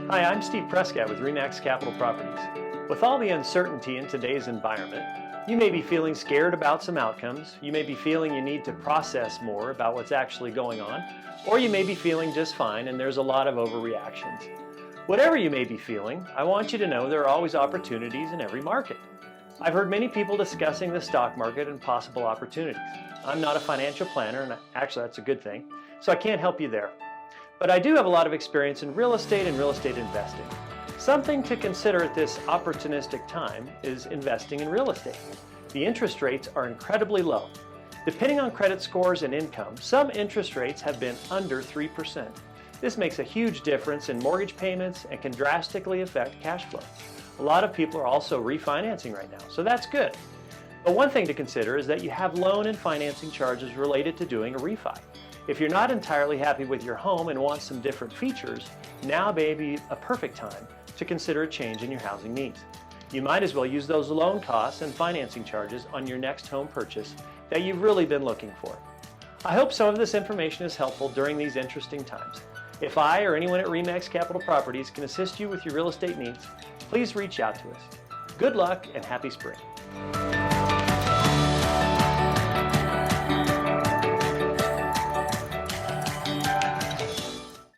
Hi, I'm Steve Prescott with REMAX Capital Properties. With all the uncertainty in today's environment, you may be feeling scared about some outcomes, you may be feeling you need to process more about what's actually going on, or you may be feeling just fine and there's a lot of overreactions. Whatever you may be feeling, I want you to know there are always opportunities in every market. I've heard many people discussing the stock market and possible opportunities. I'm not a financial planner, and actually that's a good thing, so I can't help you there. But I do have a lot of experience in real estate and real estate investing. Something to consider at this opportunistic time is investing in real estate. The interest rates are incredibly low. Depending on credit scores and income, some interest rates have been under 3%. This makes a huge difference in mortgage payments and can drastically affect cash flow. A lot of people are also refinancing right now, so that's good. But one thing to consider is that you have loan and financing charges related to doing a refi. If you're not entirely happy with your home and want some different features, now may be a perfect time to consider a change in your housing needs. You might as well use those loan costs and financing charges on your next home purchase that you've really been looking for. I hope some of this information is helpful during these interesting times. If I or anyone at REMAX Capital Properties can assist you with your real estate needs, please reach out to us. Good luck and happy spring.